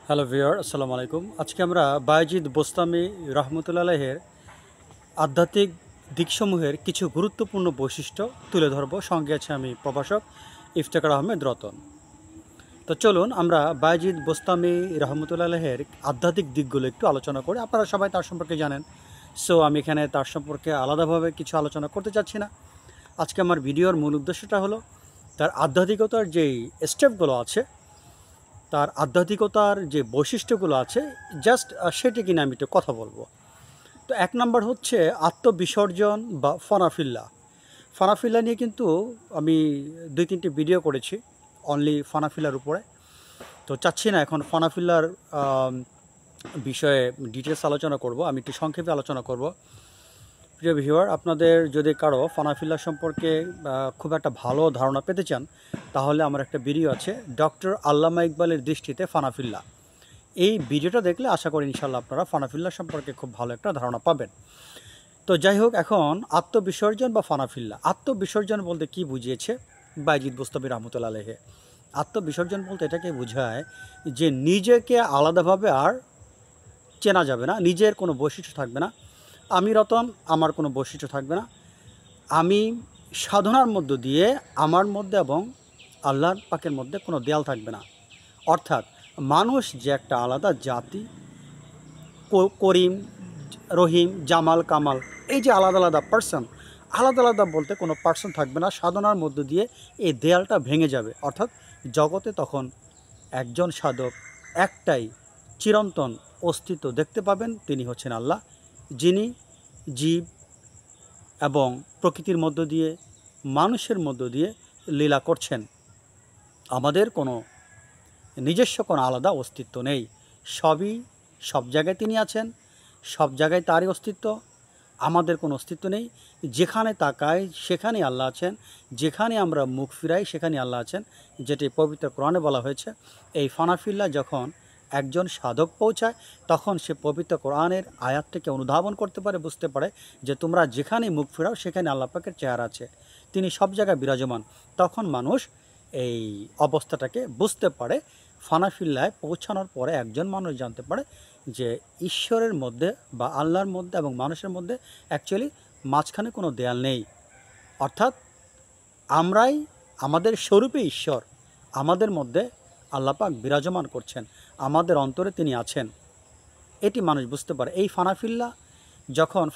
Hello viewer, আসসালামু আলাইকুম। আজকে আমরা বায়েজিদ বোস্তামি রহমতুল্লাহের আধ্যাত্মিক দিকসমূহের কিছু গুরুত্বপূর্ণ বৈশিষ্ট্য তুলে ধরব। সঙ্গে আছে আমি প্রভাষক ইফতেখার আহমেদ রতন। তো চলুন আমরা বায়েজিদ বোস্তামি রহমতুল্লাহের আধ্যাত্মিক দিকগুলো একটু আলোচনা করি। আপনারা সবাই তার সম্পর্কে জানেন, সো আমি এখানে তার সম্পর্কে আলাদাভাবে কিছু আলোচনা করতে চাচ্ছি না। আজকে আমার ভিডিওর মূল উদ্দেশ্যটা হলো তার আধ্যাত্মিকতার যেই স্টেপগুলো আছে, তার আধ্যাত্মিকতার যে বৈশিষ্ট্যগুলো আছে, জাস্ট সেটি কিনে আমি একটু কথা বলবো। তো এক নম্বর হচ্ছে আত্মবিসর্জন বা ফানাফিল্লা। ফানাফিল্লা নিয়ে কিন্তু আমি 2-3টি ভিডিও করেছি অনলি ফানাফিল্লার উপরে। তো চাচ্ছি না এখন ফানাফিল্লার বিষয়ে ডিটেলস আলোচনা করব, আমি একটু সংক্ষেপে আলোচনা করব। প্রিয় ভিউয়ার, আপনাদের যদি কারো ফানাফিল্লা সম্পর্কে খুব একটা ভালো ধারণা পেতে চান, তাহলে আমার একটা ভিডিও আছে, ডক্টর আল্লামা ইকবালের দৃষ্টিতে ফানাফিল্লা। এই ভিডিওটা দেখলে আশা করি ইনশাল্লাহ আপনারা ফানাফিল্লা সম্পর্কে খুব ভালো একটা ধারণা পাবেন। তো যাই হোক, এখন আত্মবিসর্জন বা ফানাফিল্লা। আত্মবিসর্জন বলতে কি বুঝিয়েছে বায়েজিদ বোস্তামি রহমতুল্লাহ আলাইহি? আত্মবিসর্জন বলতে এটাকে বোঝায় যে নিজেকে আলাদাভাবে আর চেনা যাবে না, নিজের কোনো বৈশিষ্ট্য থাকবে না। আমি রতন, আমার কোনো বৈশিষ্ট্য থাকবে না। আমি সাধনার মধ্য দিয়ে আমার মধ্যে এবং আল্লাহর পাকের মধ্যে কোনো দেয়াল থাকবে না। অর্থাৎ মানুষ যে একটা আলাদা জাতি, করিম, রহিম, জামাল, কামাল, এই যে আলাদা আলাদা পার্সন, আলাদা আলাদা বলতে কোনো পার্সন থাকবে না। সাধনার মধ্য দিয়ে এই দেয়ালটা ভেঙে যাবে। অর্থাৎ জগতে তখন একজন সাধক একটাই চিরন্তন অস্তিত্ব দেখতে পাবেন, তিনি হচ্ছেন আল্লাহ, যিনি জীব এবং প্রকৃতির মধ্য দিয়ে, মানুষের মধ্য দিয়ে লীলা করছেন। আমাদের কোনো নিজস্ব কোনো আলাদা অস্তিত্ব নেই। সব জায়গায় তিনি আছেন, সব জায়গায় তারই অস্তিত্ব। আমাদের কোনো অস্তিত্ব নেই। যেখানে তাকাই সেখানেই আল্লাহ আছেন, যেখানে আমরা মুখ ফিরাই সেখানেই আল্লাহ আছেন, যেটি পবিত্র কোরআনে বলা হয়েছে। এই ফানাফিল্লা যখন একজন সাধক পৌঁছায়, তখন সে পবিত্র কোরআনের আয়াত থেকে অনুধাবন করতে পারে, বুঝতে পারে যে তোমরা যেখানেই মুখ ফিরাও সেখানে আল্লাহ পাকের চেহারা আছে, তিনি সব জায়গায় বিরাজমান। তখন মানুষ এই অবস্থাটাকে বুঝতে পারে। ফানাফিল্লায় পৌঁছানোর পরে একজন মানুষ জানতে পারে যে ঈশ্বরের মধ্যে বা আল্লাহর মধ্যে এবং মানুষের মধ্যে অ্যাকচুয়ালি মাঝখানে কোনো দেয়াল নেই। অর্থাৎ আমরাই আমাদের স্বরূপে ঈশ্বর, আমাদের মধ্যে আল্লাহ পাক বিরাজমান করছেন, আমাদের অন্তরে তিনি আছেন। এটি মানুষ বুঝতে পারে। এই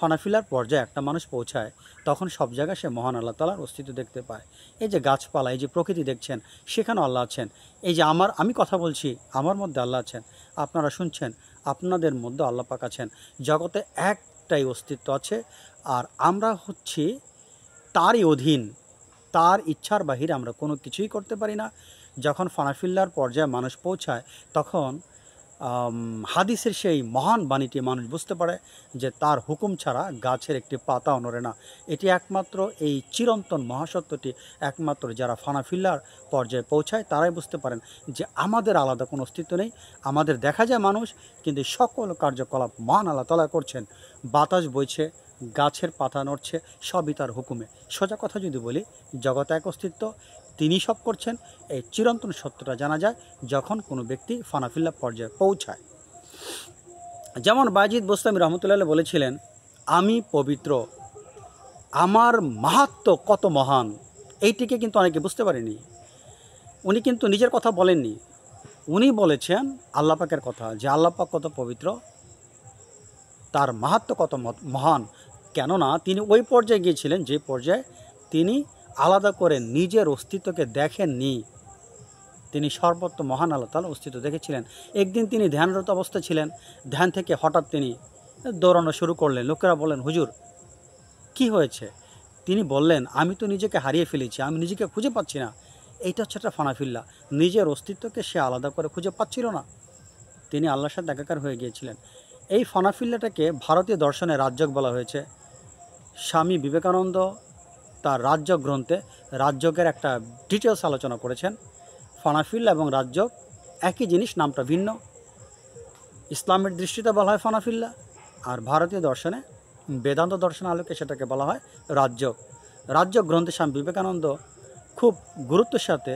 ফানাফিল্লার পর্যায়ে একটা মানুষ পৌঁছায়, তখন সব জায়গায় সে মহান আল্লাহ তাআলার অস্তিত্ব দেখতে পায়। এই যে গাছপালা, এই যে প্রকৃতি দেখছেন, সেখানেও আল্লাহ আছেন। এই যে আমি কথা বলছি, আমার মধ্যে আল্লাহ আছেন। আপনারা শুনছেন, আপনাদের মধ্যে আল্লাহ পাক আছেন। জগতে একটাই অস্তিত্ব আছে, আর আমরা হচ্ছি তারই অধীন। তার ইচ্ছার বাহিরে আমরা কোনো কিছুই করতে পারি না। যখন ফানাফিল্লার পর্যায়ে মানুষ পৌঁছায়, তখন হাদিসের সেই মহান বাণীটি মানুষ বুঝতে পারে যে তার হুকুম ছাড়া গাছের একটি পাতাও নড়ে না। এটি একমাত্র, এই চিরন্তন মহাসত্যটি একমাত্র যারা ফানাফিল্লার পর্যায়ে পৌঁছায় তারাই বুঝতে পারেন যে আমাদের আলাদা কোনো অস্তিত্ব নেই। আমাদের দেখা যায় মানুষ, কিন্তু সকল কার্যকলাপ মহান আল্লাহ তাআলা করছেন। বাতাস বইছে, গাছের পাতা নড়ছে, সবই তার হুকুমে। সোজা কথা যদি বলি, জগতে এক অস্তিত্ব, তিনি সব করছেন। এই চিরন্তন সত্যটা জানা যায় যখন কোনো ব্যক্তি ফানাফিল্লা পর্যায়ে পৌঁছায়। যেমন বায়েজিদ বোস্তামি রহমতুল্লাহ বলেছিলেন, আমি পবিত্র, আমার মাহাত্ম্য কত মহান। এইটিকে কিন্তু অনেকে বুঝতে পারেনি। উনি কিন্তু নিজের কথা বলেননি, উনি বলেছেন আল্লাহ পাকের কথা, যে আল্লাহ পাক কত পবিত্র, তার মাহাত্ম্য কত মহান। কেননা তিনি ওই পর্যায়ে গিয়েছিলেন যে পর্যায়ে তিনি আলাদা করে নিজের অস্তিত্বকে দেখেননি। তিনি সর্বত্র মহান আল্লাহ তাআলার অস্তিত্ব দেখেছিলেন। একদিন তিনি ধ্যানরত অবস্থা ছিলেন, ধ্যান থেকে হঠাৎ তিনি দৌড়ানো শুরু করলেন। লোকেরা বললেন, হুজুর কি হয়েছে? তিনি বললেন, আমি তো নিজেকে হারিয়ে ফেলেছি, আমি নিজেকে খুঁজে পাচ্ছি না। এইটা হচ্ছে একটা ফানাফিল্লা। নিজের অস্তিত্বকে সে আলাদা করে খুঁজে পাচ্ছিল না, তিনি আল্লাহর সাথে একাকার হয়ে গিয়েছিলেন। এই ফানাফিল্লাটাকে ভারতীয় দর্শনের রাজযোগ বলা হয়েছে। স্বামী বিবেকানন্দ তার রাজযোগ গ্রন্থে রাজযোগের একটা ডিটেলস আলোচনা করেছেন। ফানাফিল্লা এবং রাজযোগ একই জিনিস, নামটা ভিন্ন। ইসলামের দৃষ্টিতে বলা হয় ফানাফিল্লা, আর ভারতীয় দর্শনে, বেদান্ত দর্শন আলোকে সেটাকে বলা হয় রাজযোগ। রাজযোগ গ্রন্থে স্বামী বিবেকানন্দ খুব গুরুত্বের সাথে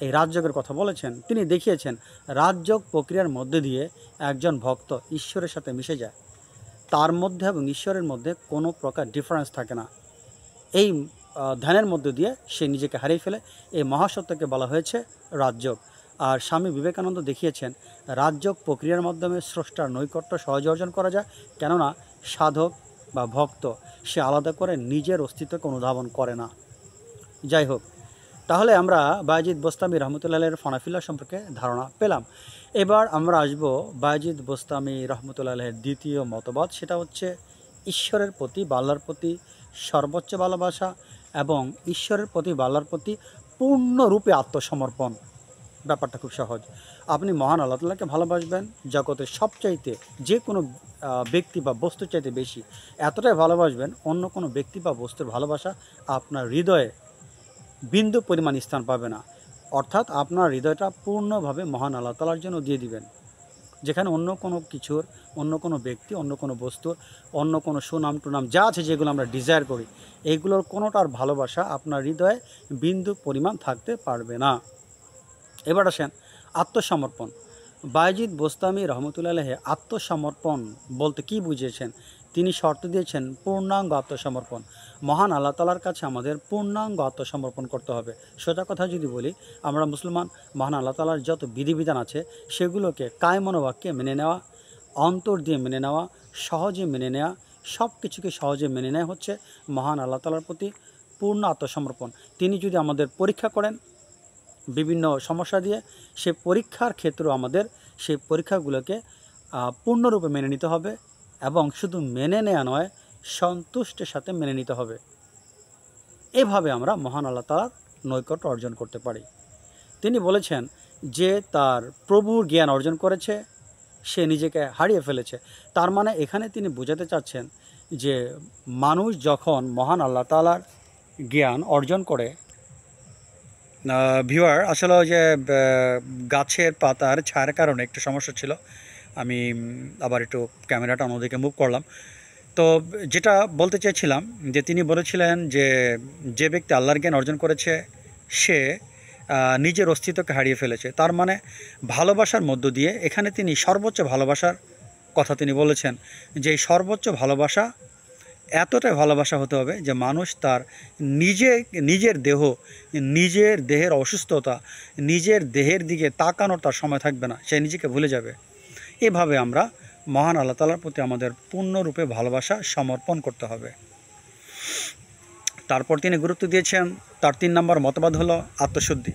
এই রাজযোগের কথা বলেছেন। তিনি দেখিয়েছেন রাজযোগ প্রক্রিয়ার মধ্যে দিয়ে একজন ভক্ত ঈশ্বরের সাথে মিশে যায়, তার মধ্যে এবং ঈশ্বরের মধ্যে কোনো প্রকার ডিফারেন্স থাকে না। এই ধ্যানের মধ্য দিয়ে সে নিজেকে হারিয়ে ফেলে। এই মহাসত্যকে বলা হয়েছে রাজযোগ। আর স্বামী বিবেকানন্দ দেখিয়েছেন রাজযোগ প্রক্রিয়ার মাধ্যমে স্রষ্টার নৈকট্য সহজে অর্জন করা যায়, কেননা সাধক বা ভক্ত সে আলাদা করে নিজের অস্তিত্বকে অনুধাবন করে না। যাই হোক, তাহলে আমরা বায়েজিদ বোস্তামি রহমতুল্লাহের ফনাফিল্লা সম্পর্কে ধারণা পেলাম। এবার আমরা আসব বায়েজিদ বোস্তামি রহমতুল্লাহের দ্বিতীয় মতবাদ। সেটা হচ্ছে ঈশ্বরের প্রতি বা আল্লাহর প্রতি সর্বোচ্চ ভালোবাসা এবং ঈশ্বরের প্রতি বা আল্লাহর প্রতি পূর্ণরূপে আত্মসমর্পণ। ব্যাপারটা খুব সহজ। আপনি মহান আল্লাহ তাআলাকে ভালোবাসবেন জগতের সবচাইতে, যে কোনো ব্যক্তি বা বস্তুর চাইতে বেশি এতটাই ভালোবাসবেন, অন্য কোনো ব্যক্তি বা বস্তুর ভালোবাসা আপনার হৃদয়ে বিন্দু পরিমাণ স্থান পাবে না। অর্থাৎ আপনার হৃদয়টা পূর্ণভাবে মহান আল্লাহ তাআলার জন্য দিয়ে দিবেন। যেখানে অন্য কোনো কিছুর, অন্য কোনো ব্যক্তি, অন্য কোনো বস্তুর, অন্য কোনো সুনাম টুনাম যা আছে যেগুলো আমরা ডিজায়ার করি, এইগুলোর কোনোটার ভালোবাসা আপনার হৃদয়ে বিন্দু পরিমাণ থাকতে পারবে না। এবার আসেন আত্মসমর্পণ। বায়েজিদ বোস্তামি রহমতুল্লাহ আত্মসমর্পণ বলতে কি বুঝিয়েছেন? তিনি শর্ত দিয়েছেন পূর্ণাঙ্গ আত্মসমর্পণ। মহান আল্লাহ তাআলার কাছে আমাদের পূর্ণাঙ্গ আত্মসমর্পণ করতে হবে। সোজা কথা যদি বলি, আমরা মুসলমান, মহান আল্লাহ তাআলার যত বিধিবিধান আছে সেগুলোকে কায় মনোবাক্যে মেনে নেওয়া, অন্তর দিয়ে মেনে নেওয়া, সহজে মেনে নেওয়া, সব কিছুকে সহজে মেনে নেওয়া হচ্ছে মহান আল্লাহ তাআলার প্রতি পূর্ণ আত্মসমর্পণ। তিনি যদি আমাদের পরীক্ষা করেন বিভিন্ন সমস্যা দিয়ে, সে পরীক্ষার ক্ষেত্রেও আমাদের সেই পরীক্ষাগুলোকে পূর্ণরূপে মেনে নিতে হবে এবং শুধু মেনে নেওয়া নয়, সন্তুষ্টের সাথে মেনে নিতে হবে। এভাবে আমরা মহান আল্লাহ তাআলার নৈকট্য অর্জন করতে পারি। তিনি বলেছেন যে তার প্রভুর জ্ঞান অর্জন করেছে সে নিজেকে হারিয়ে ফেলেছে। তার মানে এখানে তিনি বোঝাতে চাচ্ছেন যে মানুষ যখন মহান আল্লাহ তাআলার জ্ঞান অর্জন করে, ভিউয়ার আসলে যে গাছের পাতার ছায়ার কারণে একটু সমস্যা ছিল, আমি আবার একটু ক্যামেরাটা অন্যদিকে মুভ করলাম। তো যেটা বলতে চাইছিলাম যে তিনি বলেছিলেন যে যে ব্যক্তি আল্লাহর জ্ঞান অর্জন করেছে সে নিজের অস্তিত্বকে হারিয়ে ফেলেছে। তার মানে ভালোবাসার মধ্য দিয়ে এখানে তিনি সর্বোচ্চ ভালোবাসার কথা তিনি বলেছেন, যে এই সর্বোচ্চ ভালোবাসা এতটাই ভালোবাসা হতে হবে যে মানুষ তার নিজের দেহের অসুস্থতা, নিজের দেহের দিকে তাকানোর তার সময় থাকবে না, সে নিজেকে ভুলে যাবে। এভাবে আমরা মহান আল্লাহ তাআলার প্রতি আমাদের পূর্ণরূপে ভালোবাসা সমর্পণ করতে হবে। তারপর তিনি গুরুত্ব দিয়েছেন, তার 3 নম্বর মতবাদ হলো আত্মশুদ্ধি।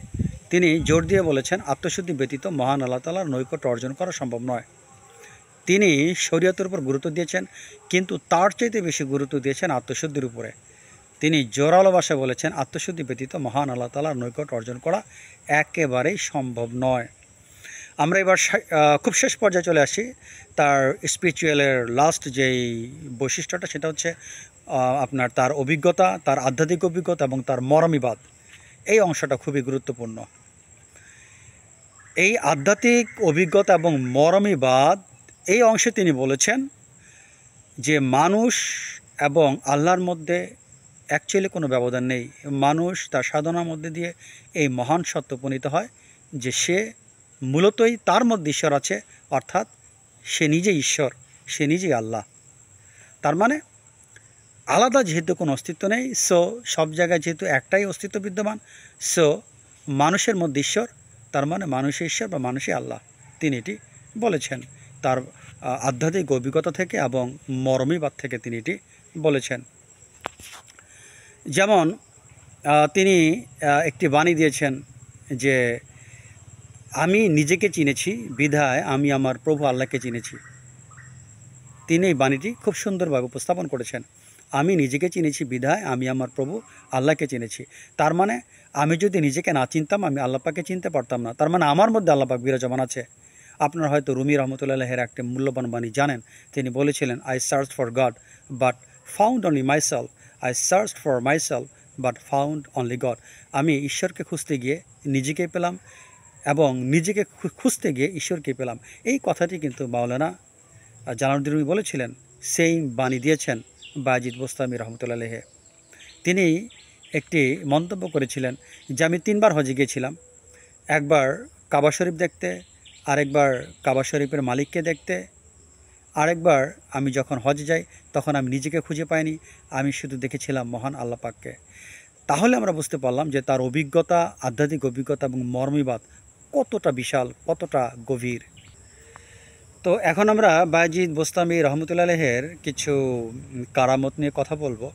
তিনি জোর দিয়ে বলেছেন আত্মশুদ্ধি ব্যতীত মহান আল্লাহ তাআলার নৈকট্য অর্জন করা সম্ভব নয়। তিনি শরীয়তের উপর গুরুত্ব দিয়েছেন, কিন্তু তার চাইতে বেশি গুরুত্ব দিয়েছেন আত্মশুদ্ধির উপরে। তিনি জোরালো ভাষায় বলেছেন আত্মশুদ্ধি ব্যতীত মহান আল্লাহ তাআলার নৈকট্য অর্জন করা একেবারেই সম্ভব নয়। আমরা এবার খুব শেষ পর্যায়ে চলে আসি। তার স্পিরিচুয়ালের লাস্ট যেই বৈশিষ্ট্যটা সেটা হচ্ছে আপনার তার অভিজ্ঞতা, তার আধ্যাত্মিক অভিজ্ঞতা এবং তার মরমীবাদ। এই অংশটা খুবই গুরুত্বপূর্ণ। এই আধ্যাত্মিক অভিজ্ঞতা এবং মরমীবাদ এই অংশে তিনি বলেছেন যে মানুষ এবং আল্লাহর মধ্যে অ্যাকচুয়ালি কোনো ব্যবধান নেই। মানুষ তার সাধনার মধ্যে দিয়ে এই মহান সত্য উপনীত হয় যে সে মূলতই তার মধ্যে ঈশ্বর আছে, অর্থাৎ সে নিজেই ঈশ্বর, সে নিজেই আল্লাহ। তার মানে আলাদা যেহেতু কোনো অস্তিত্ব নেই, সো সব জায়গায় যেহেতু একটাই অস্তিত্ব বিদ্যমান, সো মানুষের মধ্যে ঈশ্বর, তার মানে মানুষই ঈশ্বর বা মানুষই আল্লাহ। তিনি এটি বলেছেন তার আধ্যাত্মিক অভিজ্ঞতা থেকে এবং মরমীবাদ থেকে তিনি এটি বলেছেন। যেমন তিনি একটি বাণী দিয়েছেন যে আমি নিজেকে চিনেছি বিধায় আমি আমার প্রভু আল্লাহকে চিনেছি। তিনি এই বাণীটি খুব সুন্দরভাবে উপস্থাপন করেছেন। আমি নিজেকে চিনেছি বিধায় আমি আমার প্রভু আল্লাহকে চিনেছি। তার মানে আমি যদি নিজেকে না চিনতাম আমি আল্লাহ পাককে চিনতে পারতাম না। তার মানে আমার মধ্যে আল্লাহ পাক বিরাজমান আছে। আপনারা হয়তো রুমি রহমতুল্লাহের একটা মূল্যবান বাণী জানেন। তিনি বলেছিলেন, I search for god but found only myself, I search for myself but found only god. আমি ঈশ্বরকে খুঁজতে গিয়ে নিজেকে পেলাম এবং নিজেকে খুঁজতে গিয়ে ঈশ্বরকে পেলাম। এই কথাটি কিন্তু মাওলানা জালালউদ্দিন রুমি বলেছিলেন, সেই বাণী দিয়েছেন বায়েজিদ বোস্তামি রহমতুল্লাহ। তিনি একটি মন্তব্য করেছিলেন যে আমি 3 বার হজে গিয়েছিলাম, একবার কাবা শরীফ দেখতে, আরেকবার কাবা শরীফের মালিককে দেখতে, আরেকবার আমি যখন হজ যাই তখন আমি নিজেকে খুঁজে পাইনি, আমি শুধু দেখেছিলাম মহান আল্লাহ পাককে। তাহলে আমরা বুঝতে পারলাম যে তার অভিজ্ঞতা, আধ্যাত্মিক অভিজ্ঞতা এবং মর্মীবাদ কতটা বিশাল, কতটা গভীর। তো এখন আমরা বায়েজিদ বোস্তামি রহমতুল্লাহ আলাইহির কিছু কারামত নিয়ে কথা বলবো।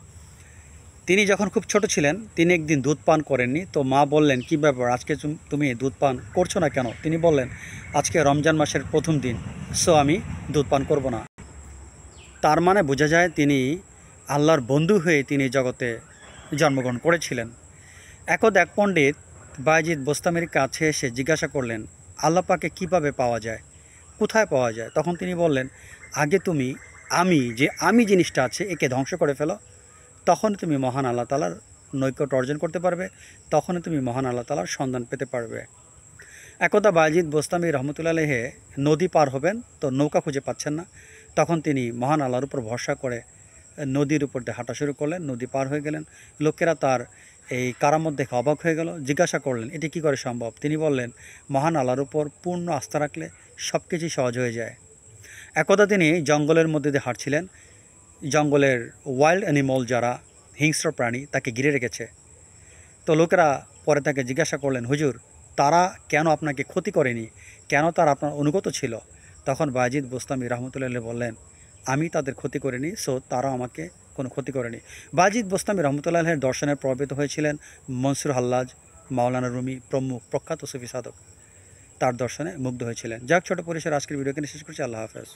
তিনি যখন খুব ছোট ছিলেন তিনি একদিন দুধ পান করেননি। তো মা বললেন, কী ব্যাপার, আজকে তুমি দুধ পান করছো না কেন? তিনি বললেন, আজকে রমজান মাসের প্রথম দিন, সো আমি দুধ পান করব না। তার মানে বোঝা যায় তিনি আল্লাহর বন্ধু হয়ে তিনি জগতে জন্মগ্রহণ করেছিলেন। একদা এক পণ্ডিত বায়েজিদ বোস্তামির কাছে এসে জিজ্ঞাসা করলেন, আল্লাহ পাকে কীভাবে পাওয়া যায়, কোথায় পাওয়া যায়? তখন তিনি বললেন, আগে তুমি আমি জিনিসটা আছে একে ধ্বংস করে ফেলো, তখন তুমি মহান আল্লাহ তাআলার নৈকট্য অর্জন করতে পারবে, তখনই তুমি মহান আল্লাহ তাআলার সন্ধান পেতে পারবে। একদা বায়েজিদ বোস্তামি রহমতুল্লাহ আলাইহি নদী পার হবেন, তো নৌকা খুঁজে পাচ্ছেন না। তখন তিনি মহান আল্লাহর উপর ভরসা করে নদীর উপর দিয়ে হাঁটা শুরু করলেন, নদী পার হয়ে গেলেন। লোকেরা তার এই কারামত দেখে অবাক হয়ে গেল, জিজ্ঞাসা করলেন, এটি কী করে সম্ভব? তিনি বললেন, মহান আল্লাহর উপর পূর্ণ আস্থা রাখলে সব কিছুই সহজ হয়ে যায়। একদা তিনি জঙ্গলের মধ্যে দিয়ে হাঁটছিলেন, জঙ্গলের ওয়াইল্ড অ্যানিমল যারা হিংস্র প্রাণী তাকে ঘিরে রেখেছে। তো লোকেরা পরে তাকে জিজ্ঞাসা করলেন, হুজুর, তারা কেন আপনাকে ক্ষতি করেনি, কেন তারা আপনার অনুগত ছিল? তখন বায়েজিদ বোস্তামি রহমতুল্লাহ বললেন, আমি তাদের ক্ষতি করিনি, সো তারা আমাকে কোনো ক্ষতি করেনি। বায়েজিদ বোস্তামি রহমতুল্লাহের দর্শনে প্রভাবিত হয়েছিলেন মনসুর হাল্লাজ, মাওলানা রুমি প্রমুখ প্রখ্যাত সুফি সাধক, তার দর্শনে মুগ্ধ হয়েছিলেন। যাক, ছোট পরিসর আজকের ভিডিওকে শেষ করছি। আল্লাহ হাফেজ।